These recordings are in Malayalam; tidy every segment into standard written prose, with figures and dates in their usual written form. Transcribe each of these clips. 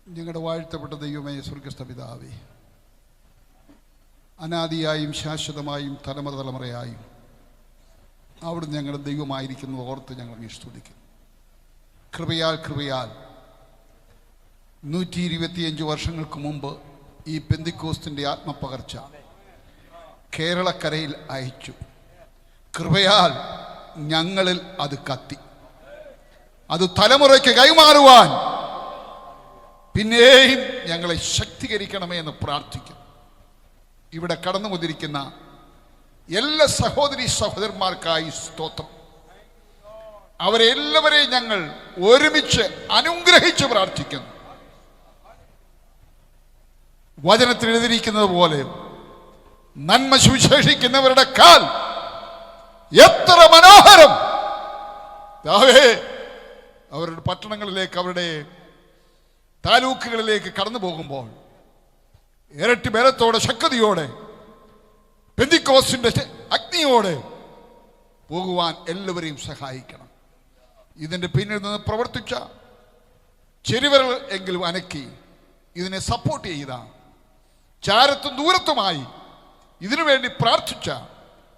ഞങ്ങളുടെ വാഴ്ത്തപ്പെട്ട ദൈവമേ, സ്വർഗ്ഗസ്ഥ പിതാവേ, അനാദിയായും ശാശ്വതമായും തലമുറ തലമുറയായും അവിടുന്ന് ഞങ്ങളുടെ ദൈവമായിരിക്കുന്നത് ഓർത്ത് ഞങ്ങൾ സ്തുതിക്കുന്നു. കൃപയാൽ 125 വർഷങ്ങൾക്ക് മുമ്പ് ഈ പെന്തിക്കോസ്തിൻ്റെ ആത്മപകർച്ച കേരളക്കരയിൽ അയച്ചു. കൃപയാൽ ഞങ്ങളിൽ അത് കത്തി. അത് തലമുറയ്ക്ക് കൈമാറുവാൻ പിന്നെയും ഞങ്ങളെ ശക്തീകരിക്കണമേ എന്ന് പ്രാർത്ഥിക്കുന്നു. ഇവിടെ കടന്നു വന്നിരിക്കുന്ന എല്ലാ സഹോദരി സഹോദരന്മാർക്കായി സ്തോത്രം. അവരെ എല്ലാവരെയും ഞങ്ങൾ ഒരുമിച്ച് അനുഗ്രഹിച്ച് പ്രാർത്ഥിക്കുന്നു. വചനത്തിൽ എഴുതിയിരിക്കുന്നത് പോലെ നന്മ സുവിശേഷിക്കുന്നവരുടെ കാൽ എത്ര മനോഹരം! അവരുടെ പട്ടണങ്ങളിലേക്ക്, അവരുടെ താലൂക്കുകളിലേക്ക് കടന്നു പോകുമ്പോൾ ഇരട്ടി ബലത്തോടെ, ശക്തിയോടെ, പെന്തിക്കോസ്തിന്റെ അഗ്നിയോടെ പോകുവാൻ എല്ലാവരെയും സഹായിക്കണം. ഇതിൻ്റെ പിന്നിൽ നിന്ന് പ്രവർത്തിച്ച, ചെരുവിരൽ എങ്കിലും അനക്കി ഇതിനെ സപ്പോർട്ട് ചെയ്ത, ചാരത്തും ദൂരത്തുമായി ഇതിനുവേണ്ടി പ്രാർത്ഥിച്ച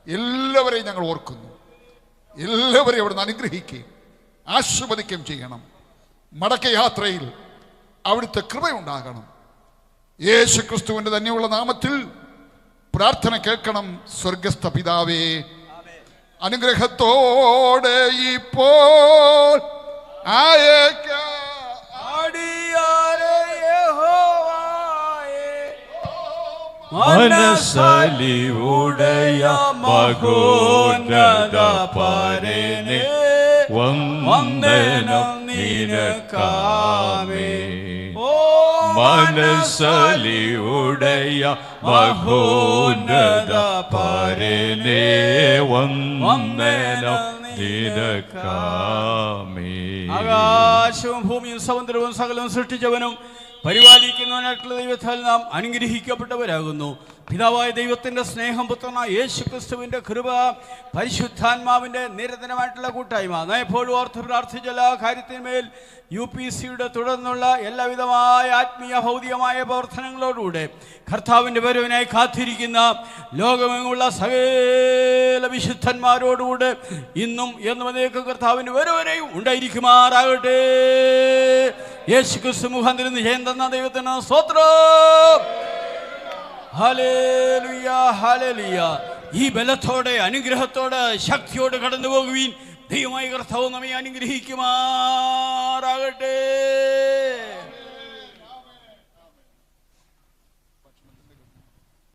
എല്ലാവരെയും ഞങ്ങൾ ഓർക്കുന്നു. എല്ലാവരെയും അവിടുന്ന് അനുഗ്രഹിക്കുകയും ആശീർവദിക്കുകയും ചെയ്യണം. മടക്കയാത്രയിൽ അവിടുത്തെ കൃപയുണ്ടാകണം. യേശു ക്രിസ്തുവിൻ്റെ തന്നെയുള്ള നാമത്തിൽ പ്രാർത്ഥന കേൾക്കണം. സ്വർഗസ്ഥ പിതാവേ, അനുഗ്രഹത്തോടെ ഇപ്പോൾ മനസ്സലിവുടയ മഹോന്നത പരനെ വന്ദനം നിനക്കാമേ. മനസ്സലിവുടയ മഹോന്നത പരനെ വന്ദനം നിനക്കാമേ. ആകാശവും ഭൂമിയും സമുദ്രവും സകലവും സൃഷ്ടിച്ചവനും പരിപാലിക്കുന്നവനായിട്ടുള്ള ദൈവത്താൽ നാം അനുഗ്രഹിക്കപ്പെട്ടവരാകുന്നു. പിതാവായ ദൈവത്തിൻ്റെ സ്നേഹം, പുത്രനായ യേശു ക്രിസ്തുവിൻ്റെ കൃപ, പരിശുദ്ധാത്മാവിൻ്റെ നിരന്തരമായിട്ടുള്ള കൂട്ടായ്മ നാം എപ്പോഴും ഓർത്ത് പ്രാർത്ഥിച്ച എല്ലാ കാര്യത്തിന്മേൽ UPCയുടെ തുടർന്നുള്ള എല്ലാവിധമായ ആത്മീയ ഭൗതികമായ പ്രവർത്തനങ്ങളോടുകൂടെ കർത്താവിൻ്റെ വരവിനായി കാത്തിരിക്കുന്ന ലോകമെങ്ങുള്ള സകല വിശുദ്ധന്മാരോടുകൂടെ ഇന്നും എന്നും എന്നേക്കും കർത്താവിൻ്റെ വരവിനെയും ഉണ്ടായിരിക്കുമാറാകട്ടെ. യേശു ക്രിസ്തു മുഖാന്തരം ജയം തന്ന ദൈവത്തിന് സ്തോത്രം. Hallelujah, hallelujah. ഈ ബലത്തോടെ, അനുഗ്രഹത്തോടെ, ശക്തിയോടെ കടന്നു പോകുവീൻ. ദൈവമായ കർത്താവ് നമ്മെ അനുഗ്രഹിക്കുമാറാകട്ടെ.